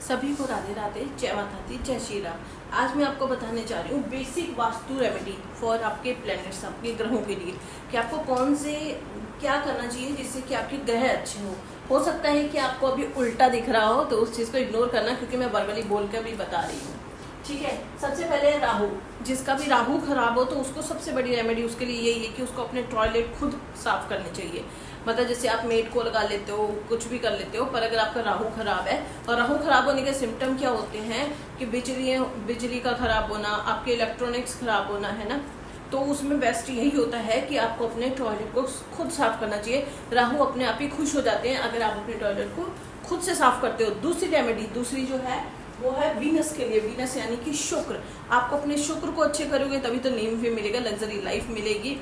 सभी को राधे राधे, जय माता दी, जय श्री राम। आज मैं आपको बताने जा रही हूँ बेसिक वास्तु रेमेडी फॉर आपके प्लैनेट्स, आपके ग्रहों के लिए कि आपको कौन से क्या करना चाहिए जिससे कि आपके ग्रह अच्छे हो सकता है कि आपको अभी उल्टा दिख रहा हो, तो उस चीज़ को इग्नोर करना, क्योंकि मैं वर्बली बोल कर भी बता रही हूँ। ठीक है, सबसे पहले राहु, जिसका भी राहु खराब हो तो उसको सबसे बड़ी रेमेडी उसके लिए यही है कि उसको अपने टॉयलेट खुद साफ करने चाहिए। मतलब जैसे आप मेड को लगा लेते हो, कुछ भी कर लेते हो, पर अगर आपका राहु खराब है, और राहु खराब होने के सिम्टम क्या होते हैं कि बिजली का खराब होना, आपके इलेक्ट्रॉनिक्स खराब होना, है ना। तो उसमें बेस्ट यही होता है कि आपको अपने टॉयलेट को खुद साफ करना चाहिए। राहु अपने आप ही खुश हो जाते हैं अगर आप अपने टॉयलेट को खुद से साफ करते हो। दूसरी रेमेडी जो है वो है वीनस के लिए। वीनस यानी कि शुक्र। आपको अपने शुक्र को अच्छे करोगे तभी तो नेम भी मिलेगा, लग्जरी लाइफ मिलेगी,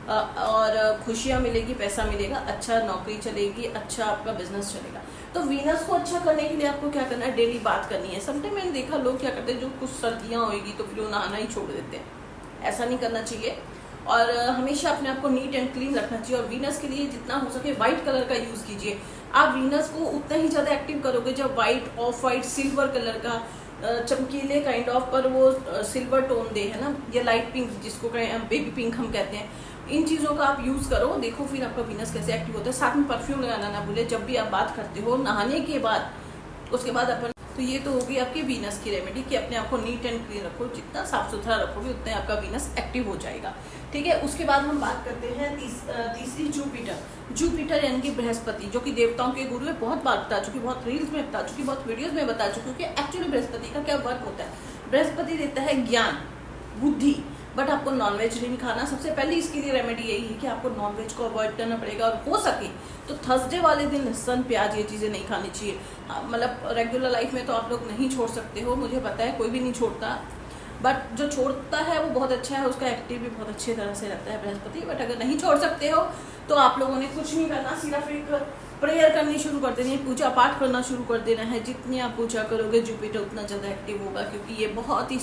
और खुशियाँ मिलेगी, पैसा मिलेगा, अच्छा नौकरी चलेगी, अच्छा आपका बिजनेस चलेगा। तो वीनस को अच्छा करने के लिए आपको क्या करना है, डेली बात करनी है। समटाइम मैंने देखा लोग क्या करते हैं, जो कुछ सर्दियाँ होगी तो फिर वो नहाना ही छोड़ देते हैं। ऐसा नहीं करना चाहिए, और हमेशा अपने आप को नीट एंड क्लीन रखना चाहिए। और वीनस के लिए जितना हो सके वाइट कलर का यूज़ कीजिए। आप वीनस को उतना ही ज़्यादा एक्टिव करोगे जब white, of white, silver colour का, चमकीले काइंड ऑफ, पर वो सिल्वर टोन दे, है ना, या लाइट पिंक जिसको कहें, बेबी पिंक हम कहते हैं। इन चीज़ों का आप यूज़ करो, देखो फिर आपका वीनस कैसे एक्टिव होता है। साथ में परफ्यूम लगाना ना भूले जब भी आप बात करते हो, नहाने के बाद, उसके बाद अपन। तो ये तो होगी आपकी वीनस की रेमेडी कि अपने आप को नीट एंड क्लीन रखो। जितना साफ सुथरा रखोगे उतना ही आपका वीनस एक्टिव हो जाएगा। ठीक है, उसके बाद हम बात करते हैं तीसरी जुपिटर यानी कि बृहस्पति, जो कि देवताओं के गुरु है। बहुत बार बता चुकी, बहुत रील्स में बता चुकी, बहुत वीडियोस में बता चुकी कि एक्चुअली बृहस्पति का क्या वर्क होता है। बृहस्पति देता है ज्ञान, बुद्धि, बट आपको नॉनवेज नहीं खाना। सबसे पहले इसके लिए रेमेडी यही है कि आपको नॉनवेज को अवॉइड करना पड़ेगा, और हो सके तो थर्सडे वाले दिन लहसुन, प्याज, ये चीज़ें नहीं खानी चाहिए। मतलब रेगुलर लाइफ में तो आप लोग नहीं छोड़ सकते हो, मुझे पता है कोई भी नहीं छोड़ता, बट जो छोड़ता है वो बहुत अच्छा है, उसका एक्टिव भी बहुत अच्छी तरह से रहता है बृहस्पति। बट अगर नहीं छोड़ सकते हो तो आप लोगों ने कुछ नहीं करना, सिर्फ एक प्रेयर करनी शुरू कर देनी है, पूजा पाठ करना शुरू कर देना है। जितनी आप पूजा करोगे जुपिटर उतना ज़्यादा एक्टिव होगा, क्योंकि ये बहुत ही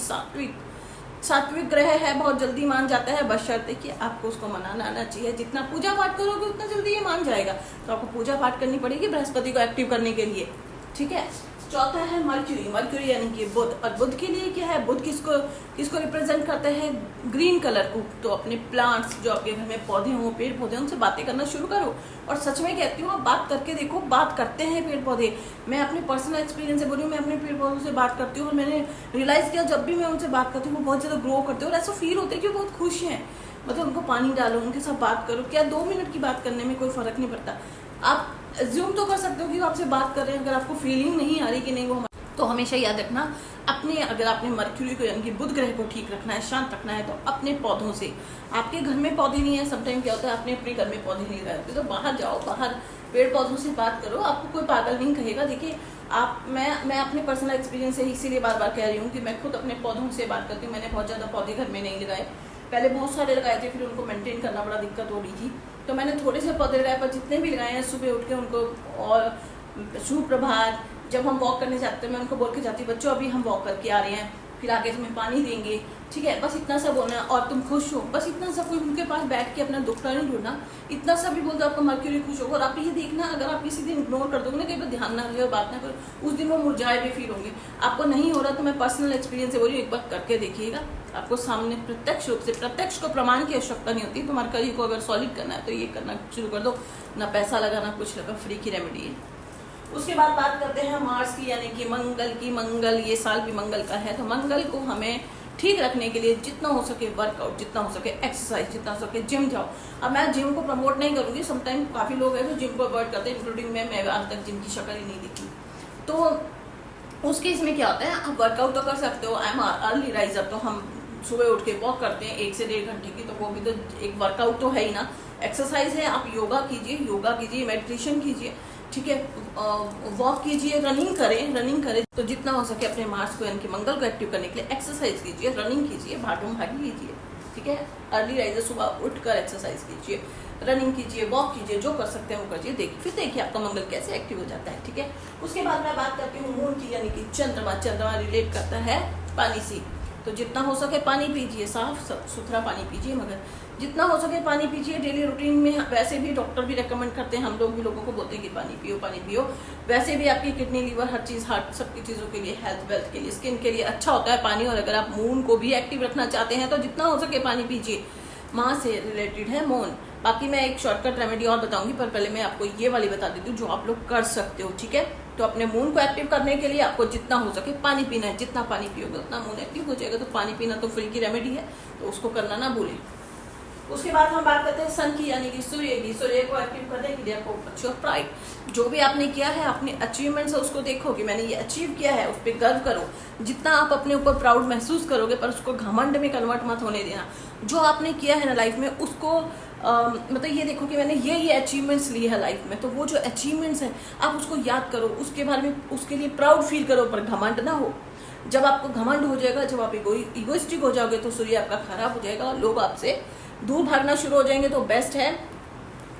सात्विक ग्रह है, बहुत जल्दी मान जाता है, बशर्ते कि आपको उसको मनाना आना चाहिए। जितना पूजा पाठ करोगे उतना जल्दी ये मान जाएगा, तो आपको पूजा पाठ करनी पड़ेगी बृहस्पति को एक्टिव करने के लिए। ठीक है, चौथा है मर्क्यूरी यानी कि बुध। और बुध के लिए क्या है, बुध किसको रिप्रेजेंट करता है, ग्रीन कलर को। तो अपने प्लांट्स, जो आपके घर में पौधे हों, पेड़ पौधे, उनसे बातें करना शुरू करो। और सच में कहती हूँ, आप बात करके देखो, बात करते हैं पेड़ पौधे। मैं अपने पर्सनल एक्सपीरियंस से बोल रही हूँ, मैं अपने पेड़ पौधों से बात करती हूँ, और मैंने रियलाइज़ किया जब भी मैं उनसे बात करती हूँ वो बहुत ज़्यादा ग्रो करते हैं, और ऐसा फील होता है कि वो बहुत खुश हैं। मतलब उनको पानी डालो, उनके साथ बात करो। क्या 2 मिनट की बात करने में कोई फ़र्क नहीं पड़ता। आप अज्यूम तो कर सकते हो कि वो आपसे बात कर रहे हैं, अगर आपको फीलिंग नहीं आ रही कि नहीं वो, तो हमेशा याद रखना, अगर आपने मर्क्यूरी को यानी कि बुध ग्रह को ठीक रखना है, शांत रखना है, तो अपने पौधों से। आपके घर में पौधे नहीं है, समटाइम क्या होता है आपने अपने घर में पौधे नहीं लगाए होते, तो बाहर जाओ, बाहर पेड़ पौधों से बात करो, आपको कोई पागल नहीं कहेगा। देखिए मैं अपने पर्सनल एक्सपीरियंस से इसीलिए बार बार कह रही हूँ कि मैं खुद अपने पौधों से बात करती हूँ। मैंने बहुत ज़्यादा पौधे घर में नहीं लगाए, पहले बहुत सारे लगाए थे, फिर उनको मेंटेन करना बड़ा दिक्कत हो रही थी, तो मैंने थोड़े से पौधे लगाए, पर जितने भी लगाए हैं सुबह उठ के उनको, और सुप्रभात, जब हम वॉक करने जाते हैं मैं उनको बोल के जाती हूँ, बच्चों अभी हम वॉक करके आ रहे हैं, फिर आगे तुम्हें पानी देंगे। ठीक है, बस इतना सा बोलना है, और तुम खुश हो, बस इतना सा। कोई उनके पास बैठ के अपना दुख नहीं ढूंढना, इतना सा भी बोल दो, आपका मर्क्यूरी खुश होगा। और आप ये देखना, अगर आप किसी दिन इग्नोर कर दोगे ना, कहीं पर ध्यान ना रहे और बात ना करो, उस दिन वो मुरझाए भी फील होंगे। आपको नहीं हो रहा तो मैं पर्सनल एक्सपीरियंस से बोल रही हूँ, एक बार करके देखिएगा, आपको सामने प्रत्यक्ष रूप से, प्रत्यक्ष को प्रमाण की आवश्यकता नहीं होती। तो मर्क्यूरी को अगर सॉलिड करना है तो ये करना शुरू कर दो, ना पैसा लगाना कुछ लगा, फ्री की रेमेडी है। उसके बाद बात करते हैं मार्स की यानी कि मंगल की। मंगल ये साल भी मंगल का है, तो मंगल को हमें ठीक रखने के लिए जितना हो सके वर्कआउट, जितना हो सके एक्सरसाइज, जितना हो सके जिम जाओ। अब मैं जिम को प्रमोट नहीं करूँगी, समटाइम काफ़ी लोग हैं जो जिम को अवॉइड करते हैं, इंक्लूडिंग मैं आज तक जिम की शक्ल ही नहीं दिखी। तो उसके इसमें क्या होता है, आप वर्कआउट तो कर सकते हो। आई एम अर्ली राइजर, तो हम सुबह उठ के वॉक करते हैं 1 से 1.5 घंटे की, तो वो भी तो एक वर्कआउट तो है ही ना, एक्सरसाइज है। आप योगा कीजिए, मेडिटेशन कीजिए, ठीक है, वॉक कीजिए, रनिंग करें। तो जितना हो सके अपने मार्स को यानी कि मंगल को एक्टिव करने के लिए एक्सरसाइज कीजिए, रनिंग कीजिए, भागी कीजिए। ठीक है, अर्ली राइजर सुबह उठकर एक्सरसाइज कीजिए, रनिंग कीजिए, वॉक कीजिए, जो कर सकते हैं वो करिए। फिर देखिए आपका मंगल कैसे एक्टिव हो जाता है। ठीक है, उसके बाद मैं बात करती हूँ मून की यानी कि चंद्रमा रिलेट करता है पानी से। तो जितना हो सके पानी पीजिए, साफ सुथरा पानी पीजिए, मगर जितना हो सके पानी पीजिए डेली रूटीन में। वैसे भी डॉक्टर भी रेकमेंड करते हैं, हम लोग भी लोगों को बोलते हैं कि पानी पियो पानी पियो। वैसे भी आपकी किडनी, लीवर, हर चीज़, हार्ट, सबकी चीज़ों के लिए, हेल्थ वेल्थ के लिए, स्किन के लिए अच्छा होता है पानी। और अगर आप मून को भी एक्टिव रखना चाहते हैं तो जितना हो सके पानी पीजिए। माँ से रिलेटेड है मून। बाकी मैं एक शॉर्टकट रेमेडी और बताऊंगी, पर पहले मैं आपको ये वाली बता देती हूँ जो आप लोग कर सकते हो, ठीक है। तो अपने मून को एक्टिव करने के लिए आपको जितना हो सके पानी पीना है। जितना पानी पियोगे उतना मून एक्टिव हो जाएगा। तो पानी पीना तो फ्री की रेमेडी है, तो उसको करना ना भूलें। उसके बाद हम बात करते हैं सन की, यानी कि सूर्य की। सूर्य को एक्टिव करने के लिए आपको अच्छी और प्राइड, जो भी आपने किया है, अपने अचीवमेंट्स है उसको देखो कि मैंने ये अचीव किया है, उस पर गर्व करो। जितना आप अपने ऊपर प्राउड महसूस करोगे, पर उसको घमंड में कन्वर्ट मत होने देना। जो आपने किया है ना लाइफ में, उसको मतलब ये देखो कि मैंने ये अचीवमेंट्स लिए है लाइफ में, तो वो जो अचीवमेंट्स हैं आप उसको याद करो, उसके बारे में, उसके लिए प्राउड फील करो, पर घमंड ना हो। जब आपको घमंड हो जाएगा, जब आप इगोइस्टिक हो जाओगे, तो सूर्य आपका खराब हो जाएगा और लोग आपसे दूर भागना शुरू हो जाएंगे। तो बेस्ट है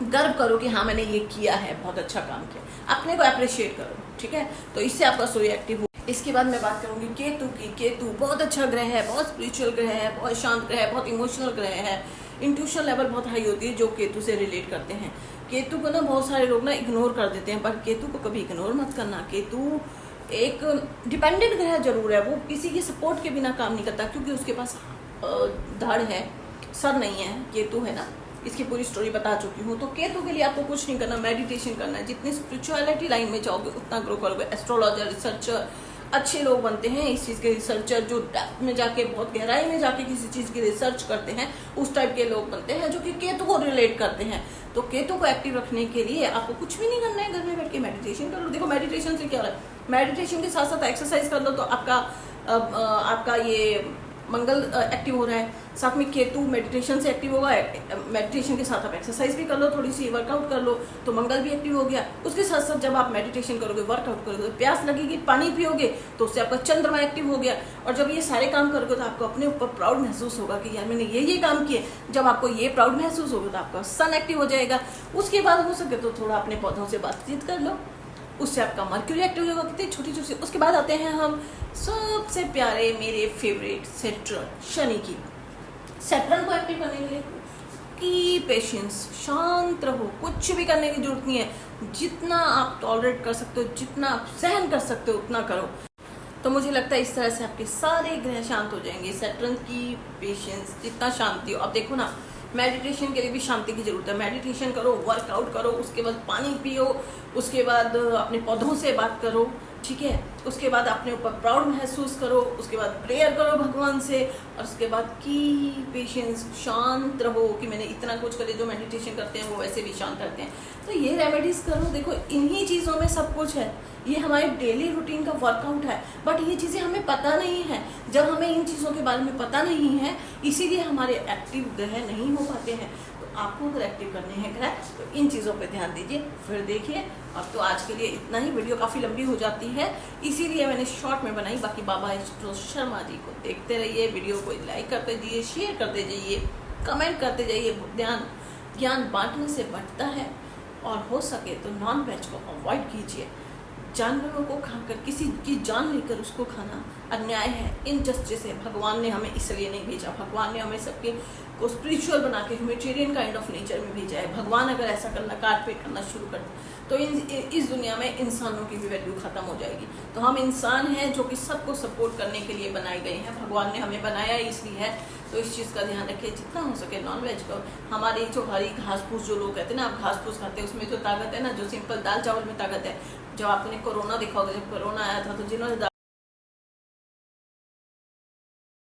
गर्व करो कि हाँ मैंने ये किया है, बहुत अच्छा काम किया, अपने को अप्रिशिएट करो, ठीक है। तो इससे आपका सूर्य एक्टिव हो। इसके बाद मैं बात करूंगी केतु की। केतु बहुत अच्छा ग्रह है, बहुत स्पिरिचुअल ग्रह है, बहुत शांत ग्रह है, बहुत इमोशनल ग्रह है। इंट्यूशन लेवल बहुत हाई होती है जो केतु से रिलेट करते हैं। केतु को ना बहुत सारे लोग ना इग्नोर कर देते हैं, पर केतु को कभी इग्नोर मत करना। केतु एक डिपेंडेंट ग्रह जरूर है, वो किसी की सपोर्ट के बिना काम नहीं करता, क्योंकि उसके पास धड़ है, सर नहीं है। केतु है ना, इसकी पूरी स्टोरी बता चुकी हूँ। तो केतु के लिए आपको कुछ नहीं करना, मेडिटेशन करना है। जितनी स्पिरिचुअलिटी लाइन में जाओगे उतना ग्रो करोगे। एस्ट्रोलॉजर, रिसर्चर, अच्छे लोग बनते हैं इस चीज़ के। रिसर्चर जो डेप्थ में जाके, बहुत गहराई में जाके किसी चीज़ की रिसर्च करते हैं, उस टाइप के लोग बनते हैं जो कि केतु को रिलेट करते हैं। तो केतु को एक्टिव रखने के लिए आपको कुछ भी नहीं करना है, घर में बैठ के मेडिटेशन कर लो। देखो मेडिटेशन से क्या हो रहा है, मेडिटेशन के साथ साथ एक्सरसाइज कर लो तो आपका ये मंगल एक्टिव हो रहा है, साथ में केतु मेडिटेशन से एक्टिव होगा। मेडिटेशन के साथ आप एक्सरसाइज भी कर लो, थोड़ी सी वर्कआउट कर लो, तो मंगल भी एक्टिव हो गया। उसके साथ साथ जब आप मेडिटेशन करोगे, वर्कआउट करोगे, तो प्यास लगेगी, पानी पियोगे, तो उससे आपका चंद्रमा एक्टिव हो गया। और जब ये सारे काम करोगे तो आपको अपने ऊपर प्राउड महसूस होगा कि यार मैंने ये काम किए। जब आपको ये प्राउड महसूस होगा तो आपका सन एक्टिव हो जाएगा। उसके बाद हो सके तो थोड़ा अपने पौधों से बातचीत कर लो, उससे आपका मर्क्यूरी एक्टिव होगा। कितनी छोटी छोटी। उसके बाद आते हैं हम सबसे प्यारे, मेरे फेवरेट सैटर्न, शनि की। सैटर्न को एक्टिव करने के लिए की पेशेंस, शांत रहो, कुछ भी करने की जरूरत नहीं है। जितना आप टॉलरेट कर सकते हो, जितना आप सहन कर सकते हो, उतना करो। तो मुझे लगता है इस तरह से आपके सारे ग्रह शांत हो जाएंगे। सैटर्न की पेशेंस, जितना शांति हो। अब देखो ना, मेडिटेशन के लिए भी शांति की जरूरत है। मेडिटेशन करो, वर्कआउट करो, उसके बाद पानी पियो, उसके बाद अपने पौधों से बात करो, ठीक है। उसके बाद अपने ऊपर प्राउड महसूस करो, उसके बाद प्रेयर करो भगवान से, और उसके बाद की पेशेंस, शांत रहो कि मैंने इतना कुछ करे। जो मेडिटेशन करते हैं वो वैसे भी शांत रहते हैं। तो ये रेमेडीज करो। देखो इन्हीं चीज़ों में सब कुछ है। ये हमारे डेली रूटीन का वर्कआउट है, बट ये चीज़ें हमें पता नहीं है। जब हमें इन चीज़ों के बारे में पता नहीं है, इसीलिए हमारे एक्टिव ग्रह नहीं हो पाते हैं। तो आपको अगर एक्टिव करने हैं ग्रह, तो इन चीज़ों पे ध्यान दीजिए। फिर देखिए, अब तो आज के लिए इतना ही। वीडियो काफ़ी लंबी हो जाती है, इसीलिए मैंने शॉर्ट में बनाई। बाकी बाबा एस्ट्रो शर्मा जी को देखते रहिए, वीडियो को लाइक करते जाइए, शेयर करते जाइए, कमेंट करते जाइए। ज्ञान बांटने से बढ़ता है, और हो सके तो नॉन वेज को अवॉइड कीजिए। जानवरों को खाकर, किसी की जान लेकर उसको खाना अन्याय है, इनजस्टिस है। भगवान ने हमें इसलिए नहीं भेजा। भगवान ने हमें सबके को स्पिरिचुअल बना के ह्यूमैनिटेरियन काइंड ऑफ नेचर में भेजा है। भगवान अगर ऐसा करना, काट पेट करना शुरू कर दे, तो इस दुनिया में इंसानों की भी वैल्यू खत्म हो जाएगी। तो हम इंसान हैं जो कि सबको सपोर्ट करने के लिए बनाए गए हैं। भगवान ने हमें बनाया इसलिए है। तो इस चीज़ का ध्यान रखिए, जितना हो सके नॉन वेज को। हमारी जो हरी घास फूस, जो लोग कहते हैं ना आप घास फूस खाते हैं, उसमें जो ताकत है ना, जो सिंपल दाल चावल में ताकत है। जब आपने कोरोना देखा होगा, जब कोरोना आया था, तो जिन्होंने